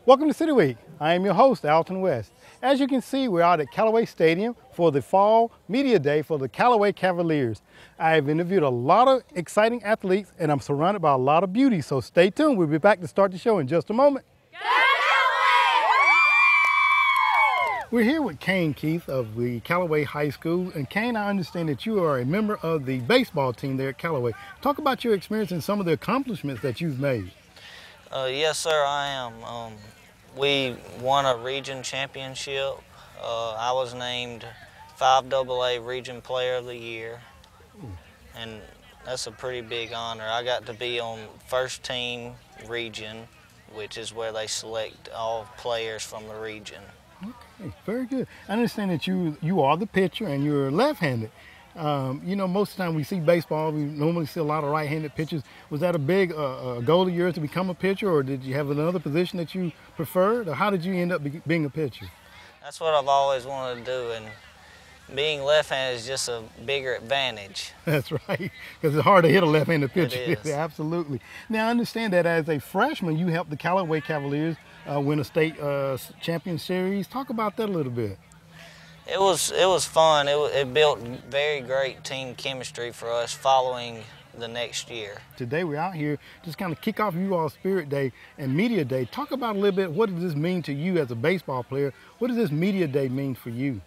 Welcome to City Week. I am your host, Alton West. As you can see, we're out at Callaway Stadium for the Fall Media Day for the Callaway Cavaliers. I have interviewed a lot of exciting athletes and I'm surrounded by a lot of beauty, so stay tuned. We'll be back to start the show in just a moment. We're here with Kane Keith of the Callaway High School. And Kane, I understand that you are a member of the baseball team there at Callaway. Talk about your experience and some of the accomplishments that you've made. Yes, sir, I am. We won a region championship. I was named 5AA Region Player of the Year, and that's a pretty big honor. I got to be on first team region, which is where they select all players from the region. Okay, very good. I understand that you are the pitcher and you're left-handed. You know, most of the time we see baseball, we normally see a lot of right-handed pitchers. Was that a big goal of yours to become a pitcher, or did you have another position that you preferred, or how did you end up being a pitcher? That's what I've always wanted to do, and being left-handed is just a bigger advantage. That's right, because it's hard to hit a left-handed pitcher. It is. Absolutely. Now, I understand that as a freshman, you helped the Callaway Cavaliers win a state champion series. Talk about that a little bit. It was fun. It built very great team chemistry for us following the next year. Today we're out here just kind of kick off you all Spirit Day and Media Day. Talk about a little bit, what does this mean to you as a baseball player? What does this Media Day mean for you?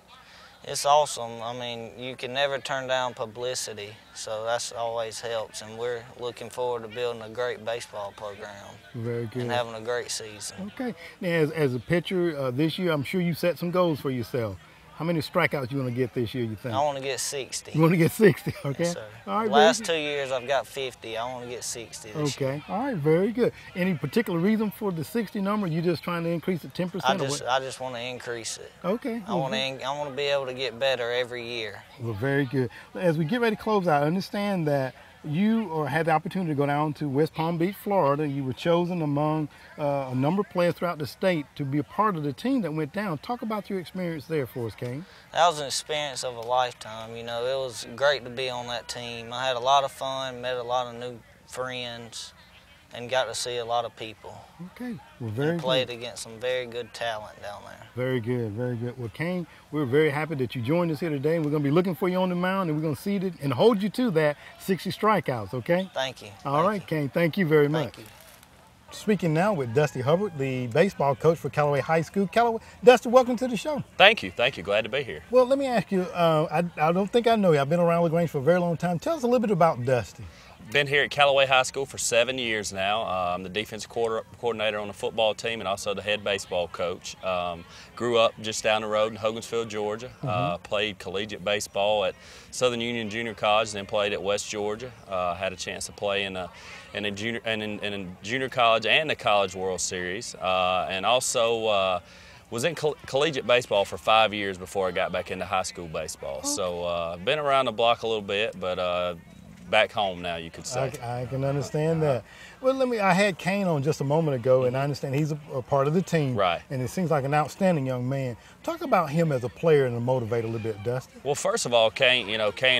It's awesome. I mean, you can never turn down publicity, so that's always helps, and we're looking forward to building a great baseball program. Very good. And having a great season. Okay. Now, as a pitcher this year, I'm sure you set some goals for yourself. How many strikeouts you want to get this year, you think? I want to get 60. You want to get 60, okay? Yes, sir. All right, last 2 years I've got 50. I want to get 60 this year. Okay, all right, very good. Any particular reason for the 60 number? You just trying to increase it 10%? I just want to increase it. Okay. I want to be able to get better every year. Well, very good. As we get ready to close out, I understand that you had the opportunity to go down to West Palm Beach, Florida. You were chosen among a number of players throughout the state to be a part of the team that went down. Talk about your experience there for us, Kane. That was an experience of a lifetime. You know, it was great to be on that team. I had a lot of fun, met a lot of new friends, and got to see a lot of people. Okay, well, very good. Played against some very good talent down there. Very good, very good. Well, Kane, we're very happy that you joined us here today, and we're going to be looking for you on the mound, and we're going to see it and hold you to that 60 strikeouts, okay? Thank you. All right, Kane, thank you very much. Thank you. Speaking now with Dusty Hubbard, the baseball coach for Callaway High School. Dusty, welcome to the show. Thank you, glad to be here. Well, let me ask you, I don't think I know you. I've been around LaGrange for a very long time. Tell us a little bit about Dusty. Been here at Callaway High School for 7 years now. I'm the defensive coordinator on the football team and also the head baseball coach. Grew up just down the road in Hogansville, Georgia. Played collegiate baseball at Southern Union Junior College, then played at West Georgia. Had a chance to play in a junior college and the College World Series, and also was in collegiate baseball for 5 years before I got back into high school baseball. So been around the block a little bit, but back home now, you could say. I can understand that. Well, I had Kane on just a moment ago, and I understand he's a part of the team. Right. And it seems like an outstanding young man. Talk about him as a player and a motivator a little bit, Dusty. Well, first of all, Kane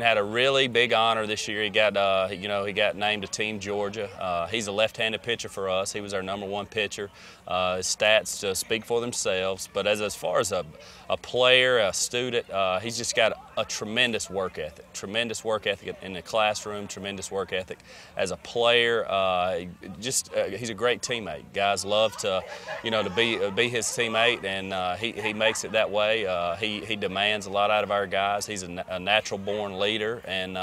had a really big honor this year. He got, he got named to Team Georgia. He's a left-handed pitcher for us. He was our #1 pitcher. His stats speak for themselves. But as far as a player, a student, he's just got a tremendous work ethic. Tremendous work ethic in the classroom. Tremendous work ethic as a player. He's a great teammate. Guys love to, to be his teammate, and he makes it that way. He demands a lot out of our guys. He's a natural-born leader, and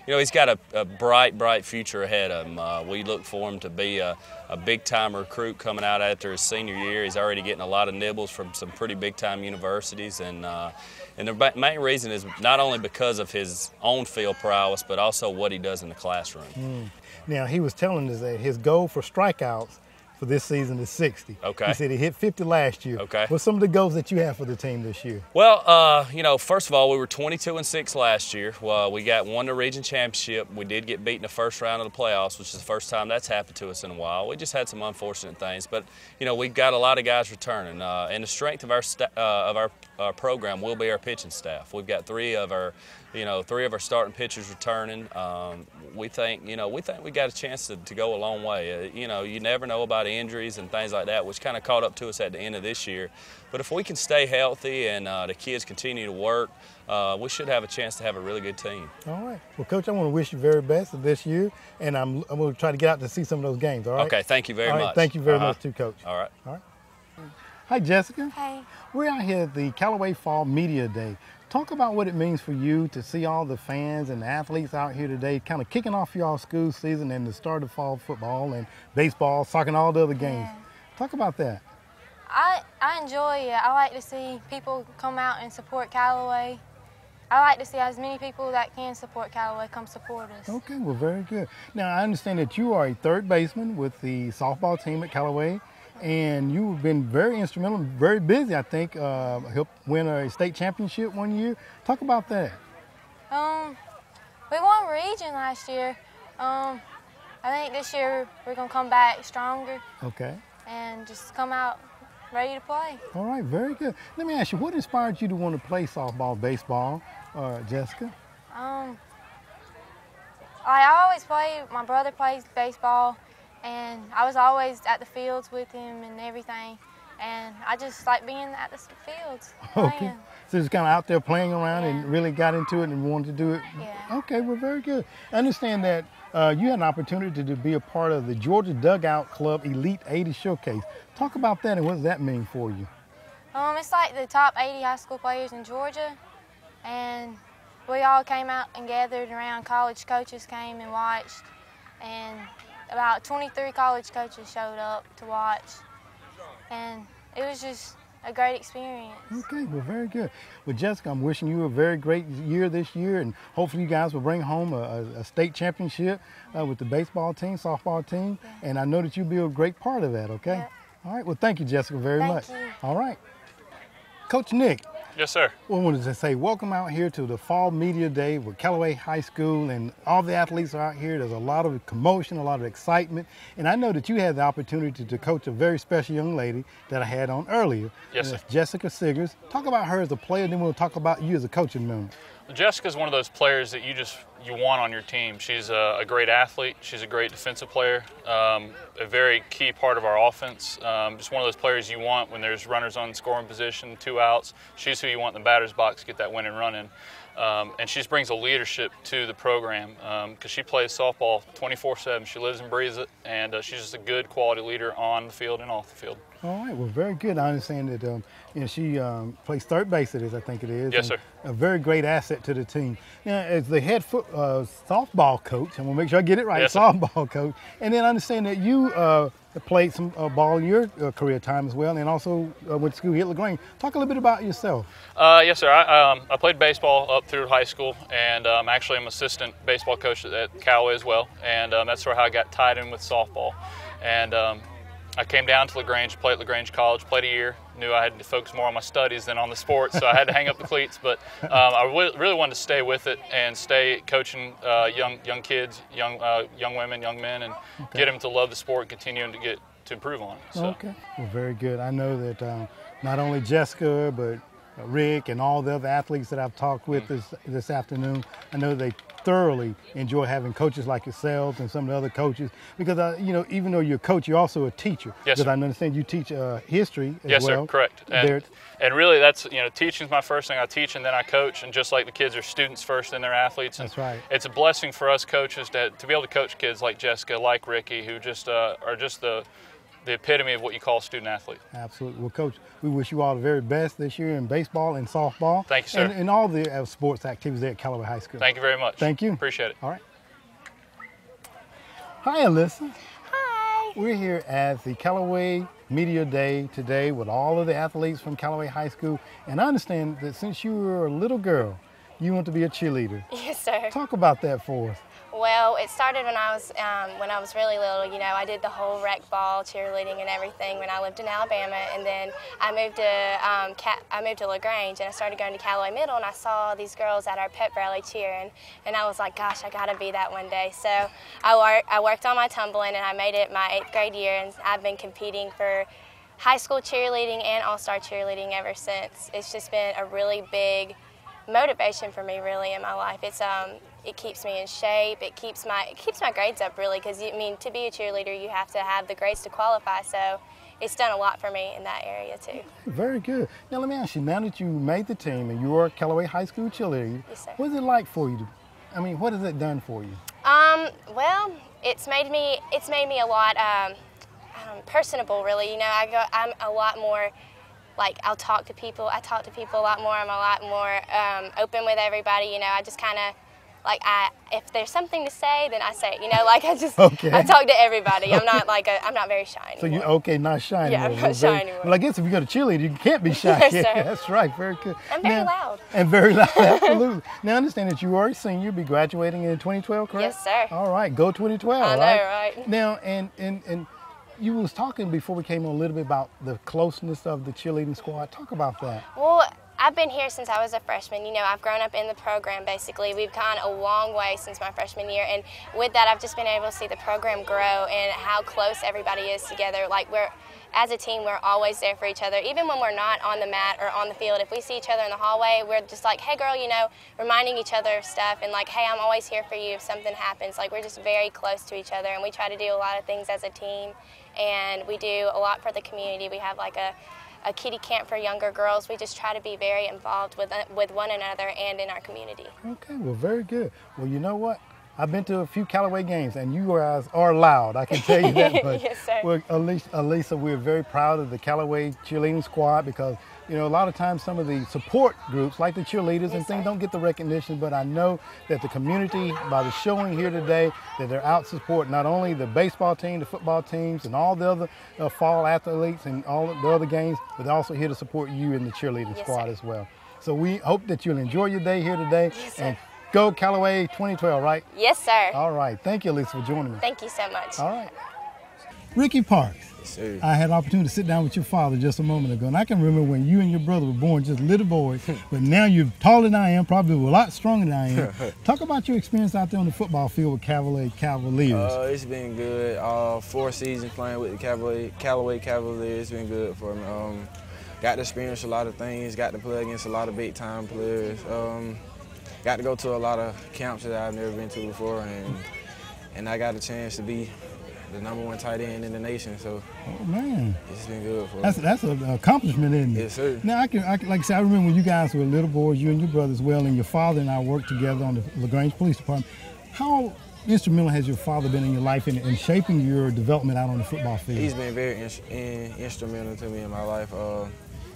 he's got a bright future ahead of him. We look for him to be a big-time recruit coming out after his senior year. He's already getting a lot of nibbles from some pretty big-time universities, and the main reason is not only because of his own field prowess, but also what he does in the classroom. Now, he was telling us that his goal for strikeouts for this season is 60. Okay. He said he hit 50 last year. Okay. What's some of the goals that you have for the team this year? Well, first of all, we were 22-6 last year. We won the region championship. We did get beat in the first round of the playoffs, which is the first time that's happened to us in a while. We just had some unfortunate things, but we've got a lot of guys returning, and the strength of our program will be our pitching staff. We've got three of our starting pitchers returning. We think we got a chance to go a long way. You never know about injuries and things like that, which kind of caught up to us at the end of this year. But if we can stay healthy and the kids continue to work, we should have a chance to have a really good team. All right. Well, Coach, I want to wish you very best this year, and I'm going to try to get out to see some of those games, all right? Okay, thank you very all right, much. Thank you very much too, Coach. All right. All right. Hi, Jessica. Hey. We're out here at the Callaway Fall Media Day. Talk about what it means for you to see all the fans and the athletes out here today, kind of kicking off your school season and the start of fall football and baseball, soccer, and all the other games. Yeah. Talk about that. I enjoy it. I like to see people come out and support Callaway. I like to see as many people that can support Callaway come support us. Okay, well, very good. Now, I understand that you are a third baseman with the softball team at Callaway, and you've been very instrumental and very busy, I think, helped win a state championship one year. Talk about that. We won region last year. I think this year we're going to come back stronger. Okay. And just come out ready to play. All right, very good. Let me ask you, what inspired you to want to play softball, baseball, Jessica? I always played, my brother plays baseball, and I was always at the fields with him and everything. And I just like being at the fields playing. Okay. So just kind of out there playing around Yeah. and really got into it and wanted to do it? Yeah. Okay, well, very good. I understand that you had an opportunity to be a part of the Georgia Dugout Club Elite 80 Showcase. Talk about that and what does that mean for you? It's like the top 80 high school players in Georgia, and we all came out and gathered around. College coaches came and watched, and about 23 college coaches showed up to watch, and it was just a great experience. Okay, well, very good. Well, Jessica, I'm wishing you a very great year this year, and hopefully you guys will bring home a state championship with the baseball team, softball team, and I know that you'll be a great part of that, okay? Yep. All right, well, thank you, Jessica, very much. Thank you. All right. Coach Nick, Yes, sir. well, I wanted to say welcome out here to the Fall Media Day with Callaway High School, and all the athletes are out here. There's a lot of commotion, a lot of excitement, and I know that you had the opportunity to coach a very special young lady that I had on earlier. Yes, and sir. that's Jessica Siggers. Talk about her as a player, then we'll talk about you as a coaching member. Jessica's one of those players that you want on your team. She's a great athlete. She's a great defensive player, a very key part of our offense. Just one of those players you want when there's runners on scoring position, 2 outs. She's who you want in the batter's box to get that winning run in. And she brings a leadership to the program because she plays softball 24/7. She lives and breathes it, and she's just a good quality leader on the field and off the field. All right, well, very good. I understand that she plays third base, I think it is. Yes, and sir. A very great asset to the team. Now, as the head softball coach, I'm going to make sure I get it right, Yes, sir. softball coach, and then I understand that you played some ball in your career time as well, and also went to school here at LaGrange. Talk a little bit about yourself. Yes, sir. I played baseball up through high school, and actually I'm assistant baseball coach at Callaway as well, and that's sort of how I got tied in with softball. And I came down to LaGrange, played at LaGrange College, played a year, knew I had to focus more on my studies than on the sports, so I had to hang up the cleats. But I really wanted to stay with it and stay coaching young kids, young women, young men, and get them to love the sport and continue to improve on it. So. Okay, well, very good. I know that not only Jessica, but Rick and all the other athletes that I've talked with this afternoon, I know they thoroughly enjoy having coaches like yourselves and some of the other coaches because, even though you're a coach, you're also a teacher. Yes, because sir. I understand you teach history as Yes, well. sir, correct. And really that's, teaching's my first thing. I teach and then I coach, and just like the kids are students first and they're athletes. And That's right. It's a blessing for us coaches to be able to coach kids like Jessica, like Ricky, who just are just the epitome of what you call a student athlete. Absolutely. Well, Coach, we wish you all the very best this year in baseball and softball. Thank you, sir. And all the sports activities there at Callaway High School. Thank you very much. Thank you. Appreciate it. All right. Hi, Alyssa. Hi. We're here at the Callaway Media Day today with all of the athletes from Callaway High School. And I understand that since you were a little girl, you want to be a cheerleader. Yes, sir. Talk about that for us. Well, it started when I was really little. I did the whole rec ball, cheerleading, and everything when I lived in Alabama, and then I moved to LaGrange, and I started going to Callaway Middle, and I saw these girls at our pep rally cheering, and I was like, gosh, I gotta be that one day. So I worked on my tumbling, and I made it my 8th grade year, and I've been competing for high school cheerleading and all-star cheerleading ever since. It's just been a really big motivation for me really in my life. It keeps me in shape. It keeps my grades up really, because I mean, to be a cheerleader you have to have the grades to qualify. So it's done a lot for me in that area too. Very good. Now let me ask you, now that you made the team and you are a Callaway High School cheerleader, Yes, sir. what is it like for you? What has it done for you? Well, it's made me a lot personable really. You know, I'm a lot more, like, I talk to people a lot more. I'm a lot more open with everybody. You know, I just kind of, like, if there's something to say, then I say it. You know, like, I just, Okay. I talk to everybody. I'm not like I'm not very shy So anymore. you, okay, not shy Yeah, anymore. I'm not shy anymore. Well, I guess if you go to cheerleader, you can't be shy. Yes, Yeah, sir. that's right. Very good. I'm very loud. And very loud, absolutely. Now, I understand that you are a senior, be graduating in 2012, correct? Yes, sir. All right, go 2012, I know, right? Now, and you was talking before we came on a little bit about the closeness of the cheerleading squad. Talk about that. Well, I've been here since I was a freshman. You know, I've grown up in the program basically. We've gone a long way since my freshman year, and with that I've just been able to see the program grow and how close everybody is together. Like, as a team, we're always there for each other. Even when we're not on the mat or on the field, if we see each other in the hallway, we're just like, hey girl, you know, reminding each other of stuff, and like, hey, I'm always here for you if something happens. Like, we're just very close to each other, and we try to do a lot of things as a team, and we do a lot for the community. We have like a kiddie camp for younger girls. We just try to be very involved with one another and in our community. Okay, well, very good. Well, you know what? I've been to a few Callaway games, and you guys are loud. I can tell you that much. Yes, sir. Well, Elisa, we're very proud of the Callaway cheerleading squad because, you know, a lot of times some of the support groups, like the cheerleaders and things, don't get the recognition, but I know that the community, by the showing here today, that they're out to support not only the baseball team, the football teams, and all the other fall athletes and all the other games, but they're also here to support you in the cheerleading squad as well. So we hope that you'll enjoy your day here today. Yes, sir. And go Callaway 2012, right? Yes, sir. All right. Thank you, Elisa, for joining me. Thank you so much. All right. Ricky Parks. Yes, sir. I had an opportunity to sit down with your father just a moment ago, and I can remember when you and your brother were born just little boys, but now you're taller than I am, probably a lot stronger than I am. Talk about your experience out there on the football field with Callaway Cavaliers. It's been good. 4 seasons playing with the Callaway Cavaliers. It's been good for me. Got to experience a lot of things, got to play against a lot of big-time players. Got to go to a lot of camps that I've never been to before, and I got a chance to be the #1 tight end in the nation. So, Oh man, it's been good for me. that's an accomplishment, isn't it? Yes, sir. Now I can like I said, I remember when you guys were little boys, you and your brother as well, and your father and I worked together on the LaGrange Police Department. How instrumental has your father been in your life in shaping your development out on the football field? He's been very instrumental to me in my life.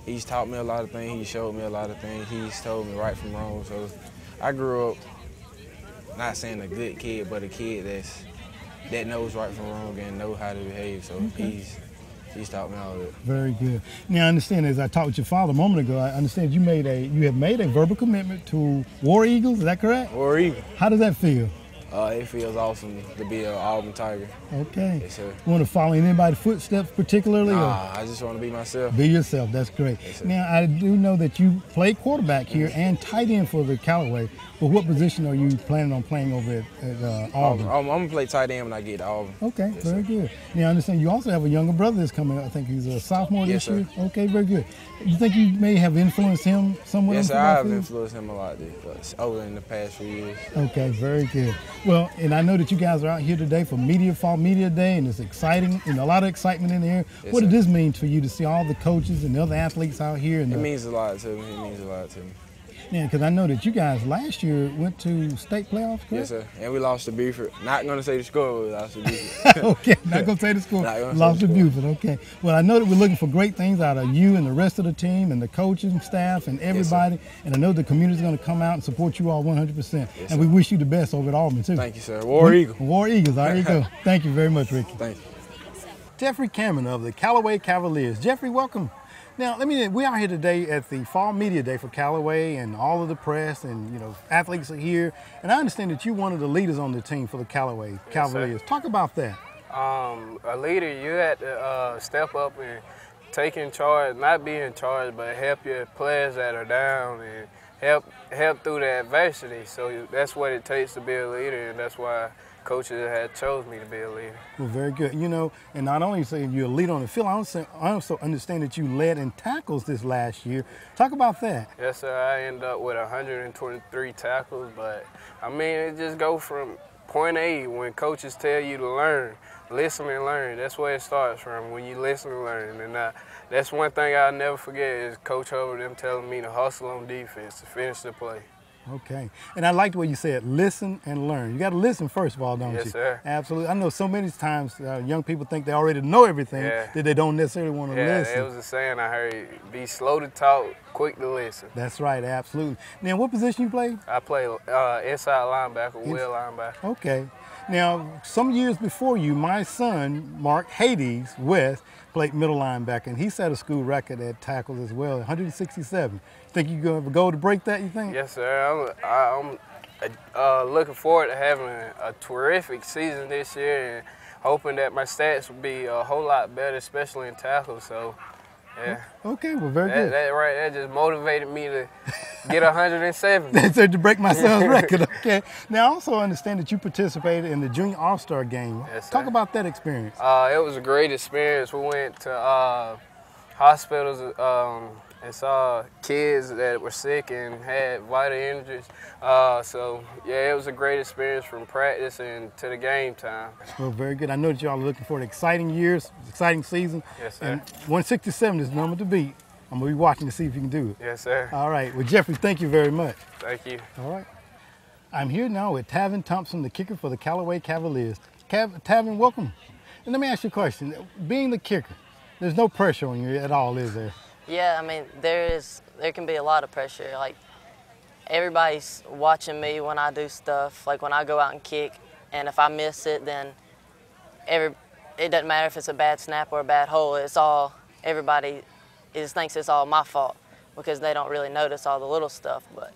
He's taught me a lot of things. He showed me a lot of things. He's told me right from wrong. So I grew up, not saying a good kid, but a kid that knows right from wrong and knows how to behave. So he's taught me all of it. Very good. Now I understand, as I talked with your father a moment ago, I understand you have made a verbal commitment to War Eagles. Is that correct? War Eagle. How does that feel? It feels awesome to be an Auburn Tiger. Okay. Yes, sir. Want to follow in anybody's footsteps particularly? Nah, I just want to be myself. Be yourself. That's great. Yes, sir. Now, I do know that you play quarterback here and tight end for the Callaway, but what position are you planning on playing over at Auburn? I'm going to play tight end when I get to Auburn. Okay, Yes, very sir. good. Now, I understand you also have a younger brother that's coming up. I think he's a sophomore Yes, this year. sir. Okay, very good. You think you may have influenced him somewhat Yes, on sir. the I football have field? influenced him a lot over in the past few years. Okay, very good. Well, and I know that you guys are out here today for Fall Media Day, and it's exciting, and a lot of excitement in the air. Yes, What sir. does this mean for you to see all the coaches and the other athletes out here? And It means a lot to me. It means a lot to me. yeah, because I know that you guys last year went to state playoffs, correct? Yes, sir. And we lost to Beaufort. Not going to say the score, but we lost to Beaufort. Okay, not gonna say the score. Not gonna say Lost the to score. Buford. Okay. Well, I know that we're looking for great things out of you and the rest of the team and the coaching staff and everybody. And I know the community's going to come out and support you all 100%. Yes, and we wish you the best over at Auburn too. Thank you, sir. War Eagle. War Eagles. There you go. Thank you very much, Ricky. Thank you. Jeffrey Cameron of the Callaway Cavaliers. Jeffrey, welcome. Now, we are here today at the Fall Media Day for Callaway, and all of the press and, you know, athletes are here. And I understand that you're one of the leaders on the team for the Callaway Cavaliers. Talk about that. A leader, you have to step up and take in charge, not be in charge, but help your players that are down and help through the adversity. So that's what it takes to be a leader, and that's why coaches had chose me to be a leader. Well, very good. You know, and not only saying you're a leader on the field, I also understand that you led in tackles this last year. Talk about that. Yes, sir. I ended up with 123 tackles, but I mean, it just go from point A when coaches tell you to learn, listen and learn. That's where it starts from, when you listen and learn. And that's one thing I'll never forget is Coach Hubbard, them telling me to hustle on defense to finish the play. Okay. And I like the way you said listen and learn. You got to listen first of all, don't you? Yes, sir. Absolutely. I know so many times young people think they already know everything that they don't necessarily want to listen. Yeah, it was a saying I heard, be slow to talk, quick to listen. That's right, absolutely. Now, what position you play? I play inside linebacker, wheel linebacker. Okay. Now, some years before you, my son, Mark Hades West, played middle linebacker, and he set a school record at tackles as well, 167. Think you gonna go to break that, you think? Yes, sir. I'm looking forward to having a terrific season this year and hoping that my stats will be a whole lot better, especially in tackles. So, yeah. Okay, well, very good. That just motivated me to get 107. That's to break my son's record, okay. Now, I also understand that you participated in the Junior All-Star game. Yes, sir. Talk about that experience. It was a great experience. We went to hospitals and saw kids that were sick and had vital injuries. So, yeah, it was a great experience from practice and to the game time. Well, very good. I know that y'all are looking for exciting years, exciting season. Yes, sir. And 167 is the number to beat. I'm going to be watching to see if you can do it. Yes, sir. All right. Well, Jeffrey, thank you very much. Thank you. All right. I'm here now with Tavin Thompson, the kicker for the Callaway Cavaliers. Tavin, welcome. And let me ask you a question. Being the kicker, there's no pressure on you at all, is there? Yeah, I mean, there can be a lot of pressure. Like, everybody's watching me when I do stuff, like when I go out and kick, and if I miss it, then it doesn't matter if it's a bad snap or a bad hole. Everybody just thinks it's all my fault because they don't really notice all the little stuff. But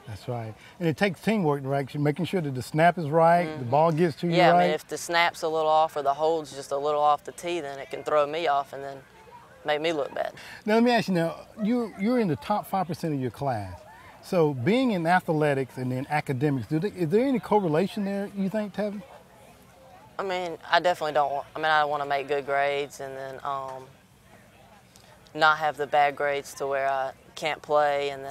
that's right. And it takes teamwork, right? Making sure that the snap is right, the ball gets to you right. Yeah, I mean, if the snap's a little off or the hold's just a little off the tee, then it can throw me off and then make me look bad. Now, let me ask you now, you're in the top 5% of your class. So being in athletics and then academics, is there any correlation there, you think, Tavin? I mean, I definitely don't want, I want to make good grades and then not have the bad grades to where I can't play, and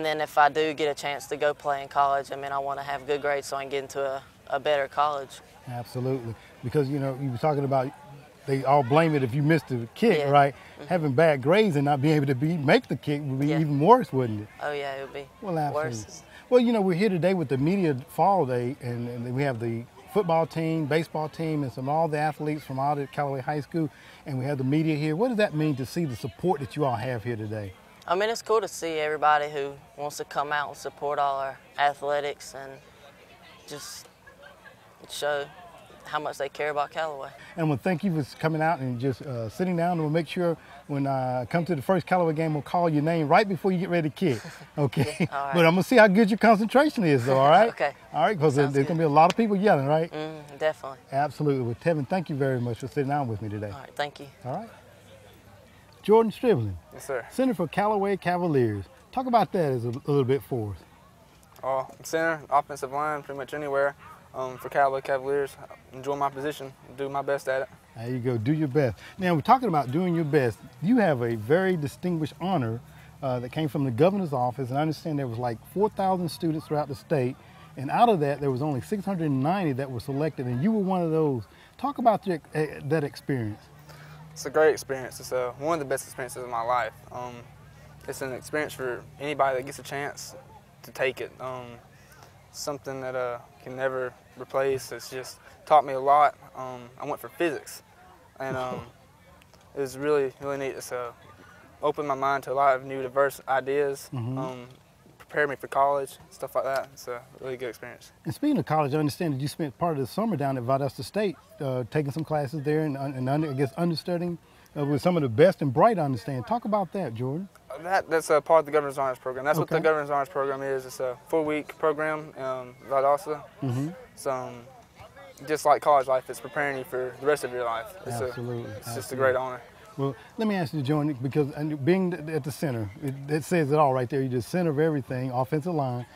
then if I do get a chance to go play in college, I mean, I want to have good grades so I can get into a better college. Absolutely. Because, you know, you were talking about they all blame it if you missed the kick, right? Having bad grades and not being able to make the kick would be even worse, wouldn't it? Oh, yeah, it would be worse. Well, you know, we're here today with the Media Fall Day, and we have the football team, baseball team, and all the athletes from out at Callaway High School, and we have the media here. What does that mean to see the support that you all have here today? I mean, it's cool to see everybody who wants to come out and support all our athletics and just show how much they care about Callaway. And we'll thank you for coming out and just sitting down, and we'll make sure when I come to the first Callaway game, we'll call your name right before you get ready to kick, okay? All right. But I'm going to see how good your concentration is, though, all right? Okay. All right, because there's going to be a lot of people yelling, right? Definitely. Absolutely. Well, Tevin, thank you very much for sitting down with me today. All right, thank you. All right. Jordan Stribling. Yes, sir. Center for Callaway Cavaliers. Talk about that as a little bit for us. Center, offensive line, pretty much anywhere. For Callaway Cavaliers, enjoy my position, do my best at it. There you go, do your best. Now, we're talking about doing your best. You have a very distinguished honor that came from the governor's office, and I understand there was like 4,000 students throughout the state, and out of that, there was only 690 that were selected, and you were one of those. Talk about that experience. It's a great experience. It's one of the best experiences of my life. It's an experience for anybody that gets a chance to take it. Something that can never replace. It's just taught me a lot. I went for physics, and it was really, really neat. It's opened my mind to a lot of new, diverse ideas. Prepared me for college, stuff like that. It's a really good experience. And speaking of college, I understand that you spent part of the summer down at Valdosta State, taking some classes there and I guess understudying with some of the best and bright. I understand. Talk about that, Jordan. That's a part of the Governor's Honors Program. That's what the Governor's Honors Program is. It's a 4-week program in Valdosta. So just like college life, it's preparing you for the rest of your life. Absolutely. It's just a great honor. Well, let me ask you, Jordan, because being at the center, it says it all right there. You're the center of everything, offensive line.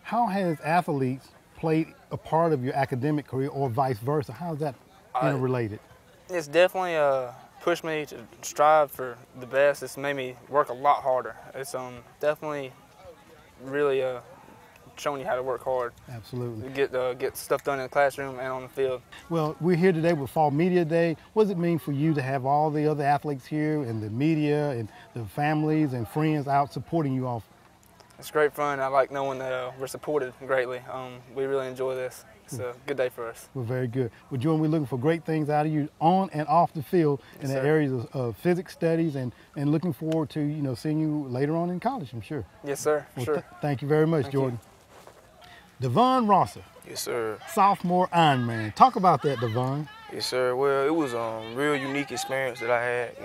How has athletes played a part of your academic career or vice versa? How's that interrelated? It's definitely pushed me to strive for the best. It's made me work a lot harder. It's definitely really showing you how to work hard. Absolutely. Get stuff done in the classroom and on the field. Well, we're here today with Fall Media Day. What does it mean for you to have all the other athletes here and the media and the families and friends out supporting you all? It's great fun. I like knowing that we're supported greatly. We really enjoy this. It's a good day for us. Well, very good. Well, Jordan, we're looking for great things out of you on and off the field in the areas of physics studies and looking forward to, seeing you later on in college, I'm sure. Yes, sir. Well, sure. Thank you very much, Jordan. Devon Rosser. Yes, sir. Sophomore Ironman. Talk about that, Devon. Yes, sir. Well, it was a real unique experience that I had,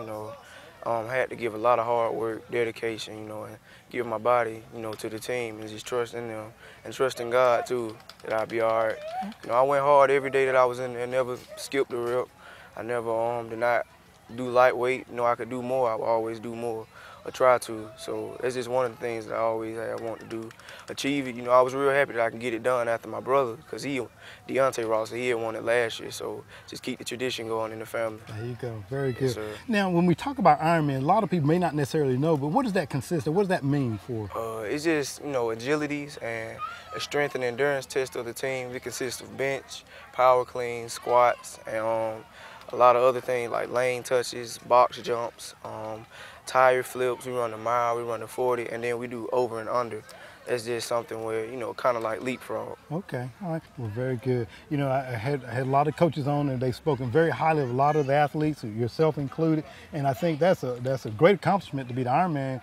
had to give a lot of hard work, dedication, and give my body, to the team and just trusting them and trusting God, too, that I'd be all right. I went hard every day that I was in there, never skipped a rep. I never did not do lightweight. I could do more. I would always do more or try to. So that's just one of the things that I always had want to do, achieve it. I was real happy that I can get it done after my brother, because Deontay Rosser, he had won it last year. So just keep the tradition going in the family. There you go. Very good. Yes, now, when we talk about Ironman, a lot of people may not necessarily know, but what does that consist of? What does that mean for? It's just, agilities and a strength and endurance test of the team. It consists of bench, power clean, squats, and a lot of other things like lane touches, box jumps, tire flips. We run a mile, we run a 40, and then we do over and under. That's just something where, kind of like leapfrog. Okay, all right, well, very good. I had a lot of coaches on, and they've spoken very highly of a lot of the athletes, yourself included, and I think that's a great accomplishment to be the Ironman,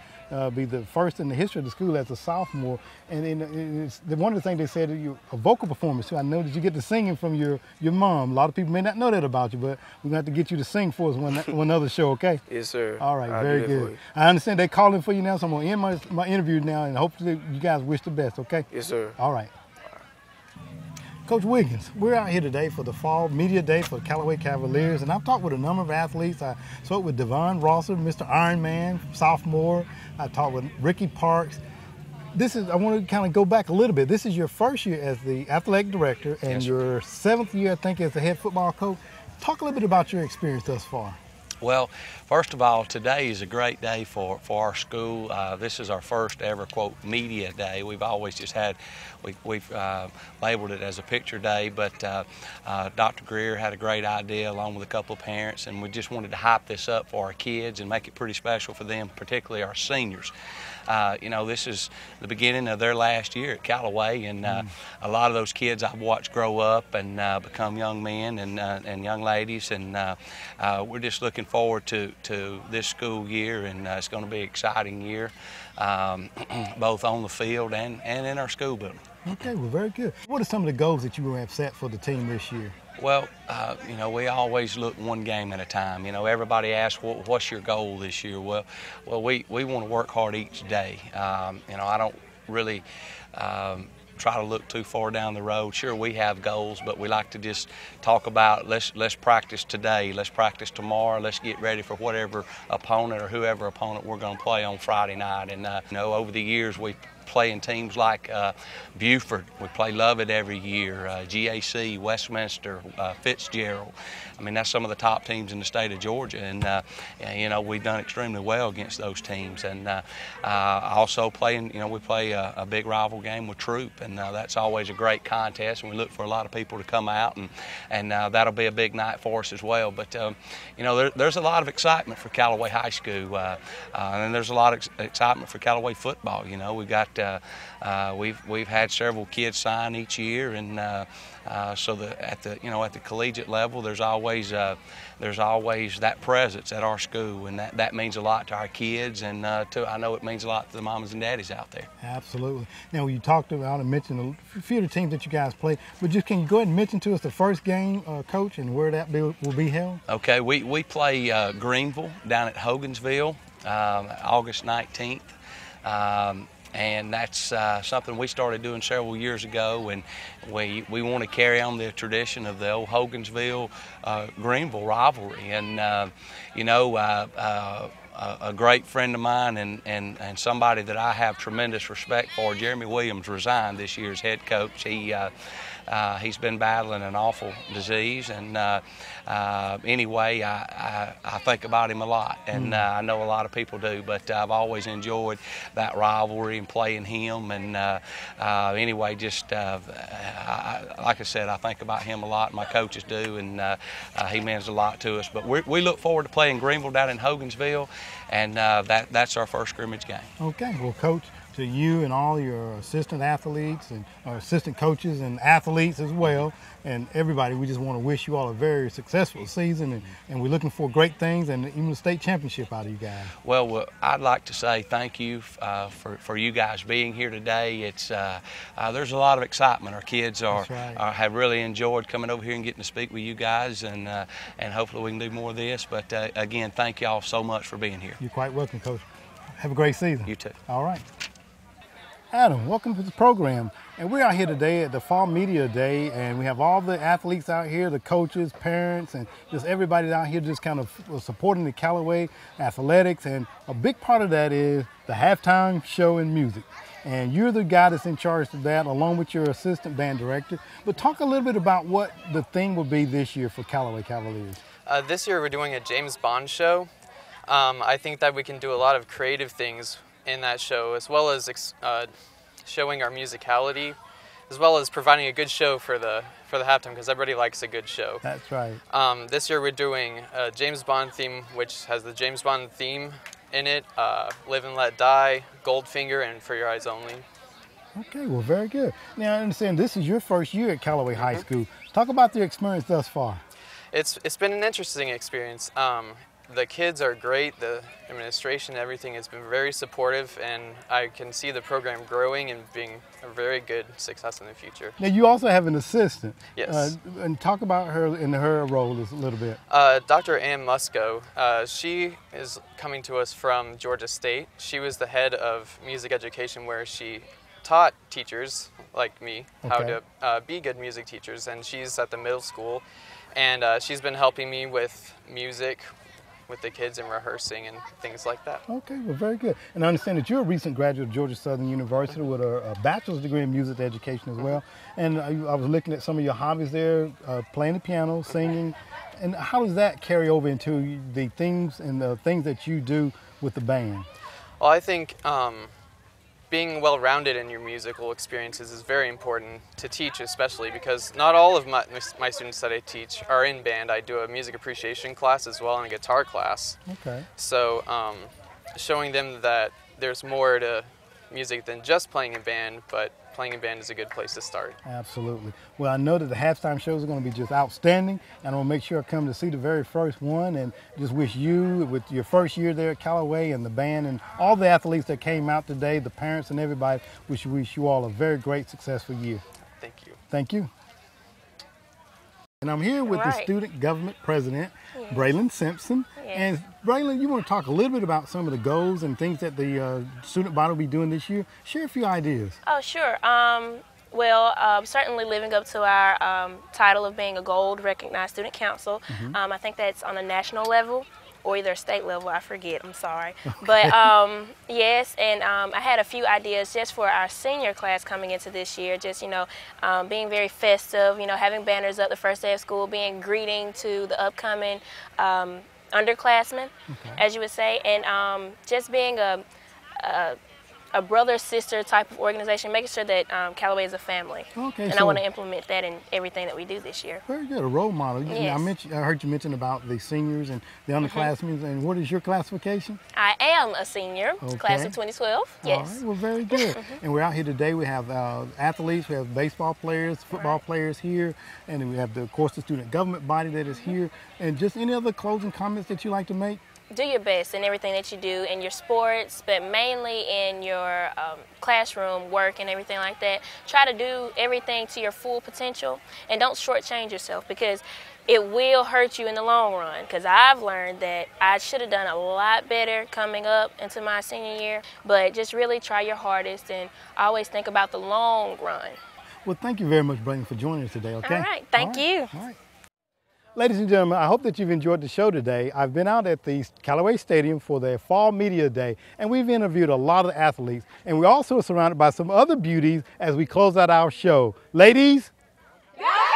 be the first in the history of the school as a sophomore. And one of the things they said, a vocal performance too. I know that you get to singing from your mom. A lot of people may not know that about you, but we're going to have to get you to sing for us one other show, okay? Yes, sir. All right, very good. I understand they're calling for you now, so I'm going to end my interview now, and hopefully you guys wish the best, okay? Yes, sir. All right. Coach Wiggins, we're out here today for the Fall Media Day for the Callaway Cavaliers, and I've talked with a number of athletes. I spoke with Devon Rosser, Mr. Ironman, sophomore. I talked with Ricky Parks. I want to kind of go back a little bit. This is your first year as the athletic director and your 7th year, I think, as the head football coach. Talk a little bit about your experience thus far. Well, first of all, today is a great day for our school. This is our first ever, quote, media day. We've always just had, we've labeled it as a picture day, but Dr. Greer had a great idea along with a couple of parents, and we just wanted to hype this up for our kids and make it pretty special for them, particularly our seniors. This is the beginning of their last year at Callaway, and a lot of those kids I've watched grow up and become young men and young ladies, and we're just looking forward to this school year, and it's going to be an exciting year, both on the field and in our school building. Okay, well, very good. What are some of the goals that you have set for the team this year? Well, we always look one game at a time. Everybody asks, what's your goal this year? Well, we want to work hard each day. I don't really try to look too far down the road. Sure, we have goals, but we like to just talk about let's practice today, let's practice tomorrow, let's get ready for whatever opponent or whoever opponent we're going to play on Friday night. And over the years we play in teams like Buford. We play Lovett every year, GAC, Westminster, Fitzgerald. I mean, that's some of the top teams in the state of Georgia, and we've done extremely well against those teams. And also playing, we play a big rival game with Troop, and that's always a great contest, and we look for a lot of people to come out, and that'll be a big night for us as well. But there's a lot of excitement for Callaway High School, and there's a lot of excitement for Callaway football. We've got we've had several kids sign each year, and so at the collegiate level, there's always that presence at our school, and that means a lot to our kids, and I know it means a lot to the mamas and daddies out there. Absolutely. Now, you talked about and mentioned a few of the teams that you guys played, but just can you go ahead and mention to us the first game, Coach, and where that will be held? Okay, we play Greenville down at Hogansville, August 19th. And that's something we started doing several years ago, and we want to carry on the tradition of the old Hogansville Greenville rivalry. And a great friend of mine and somebody that I have tremendous respect for. Jeremy Williams resigned this year's head coach. He's been battling an awful disease, and anyway, I think about him a lot, and I know a lot of people do, but I've always enjoyed that rivalry and playing him, and anyway, just like I said, I think about him a lot, my coaches do, and he means a lot to us. But we look forward to playing Greenville down in Hogansville, and that's our first scrimmage game. Okay, well, Coach, to you and all your assistant athletes and assistant coaches and athletes as well, and everybody, we just want to wish you all a very successful season, and we're looking for great things and even a state championship out of you guys. Well, I'd like to say thank you for you guys being here today. It's there's a lot of excitement. Our kids have really enjoyed coming over here and getting to speak with you guys, and hopefully we can do more of this. But again, thank y'all so much for being here. You're quite welcome, Coach. Have a great season. You too. All right. Adam, welcome to the program. And we're out here today at the Fall Media Day, and we have all the athletes out here, the coaches, parents, and just everybody out here just kind of supporting the Callaway athletics. And a big part of that is the halftime show and music. And you're the guy that's in charge of that, along with your assistant band director. But talk a little bit about what the theme will be this year for Callaway Cavaliers. This year we're doing a James Bond show. I think that we can do a lot of creative things in that show, as well as showing our musicality, as well as providing a good show for the halftime, because everybody likes a good show. That's right. This year we're doing a James Bond theme, which has the James Bond theme in it, Live and Let Die, Goldfinger, and For Your Eyes Only. Okay, well, very good. Now, I understand this is your first year at Callaway High School. Talk about the experience thus far. It's been an interesting experience. The kids are great, the administration, everything has been very supportive, and I can see the program growing and being a very good success in the future. Now, you also have an assistant. Yes. And talk about her and her role a little bit. Dr. Ann Musco, she is coming to us from Georgia State. She was the head of music education, where she taught teachers like me how to be good music teachers, and she's at the middle school, and she's been helping me with music, with the kids and rehearsing and things like that. Okay, well, very good. And I understand that you're a recent graduate of Georgia Southern University with a bachelor's degree in music education as well. And I was looking at some of your hobbies there, playing the piano, singing. And how does that carry over into the things and the things that you do with the band? Well, I think being well-rounded in your musical experiences is very important to teach, especially because not all of my students that I teach are in band. I do a music appreciation class as well and a guitar class. Okay. So showing them that there's more to music than just playing in band, but playing in band is a good place to start. Absolutely. Well, I know that the halftime shows are going to be just outstanding, and I'll make sure I come to see the very first one, and just wish you, with your first year there at Callaway, and the band and all the athletes that came out today, the parents and everybody, wish you all a very great, successful year. Thank you. Thank you. And I'm here with the student government president, Braylon Simpson. And Braylon, you want to talk a little bit about some of the goals and things that the student body will be doing this year? Share a few ideas. Oh, sure. Certainly living up to our title of being a gold recognized student council. I think that's on a national level or either state level, I forget, I'm sorry. Okay. But yes, and I had a few ideas just for our senior class coming into this year, just, being very festive, having banners up the first day of school, being greeting to the upcoming underclassmen, as you would say, and just being a brother-sister type of organization, making sure that Callaway is a family. Okay, and I want to implement that in everything that we do this year. Very good, a role model. Yes. I heard you mention about the seniors and the underclassmen, and what is your classification? I am a senior, class of 2012, yes. All right, well, very good. And we're out here today. We have athletes, we have baseball players, football players here, and then we have, of course, the student government body that is here. And just any other closing comments that you'd like to make? Do your best in everything that you do in your sports, but mainly in your classroom work and everything like that. Try to do everything to your full potential, and don't shortchange yourself, because it will hurt you in the long run. Because I've learned that I should have done a lot better coming up into my senior year, but just really try your hardest and always think about the long run. Well, thank you very much, Braylon, for joining us today, okay? All right, thank you. All right. Ladies and gentlemen, I hope that you've enjoyed the show today. I've been out at the Callaway Stadium for their Fall Media Day, and we've interviewed a lot of athletes, and we also are surrounded by some other beauties as we close out our show. Ladies? Go!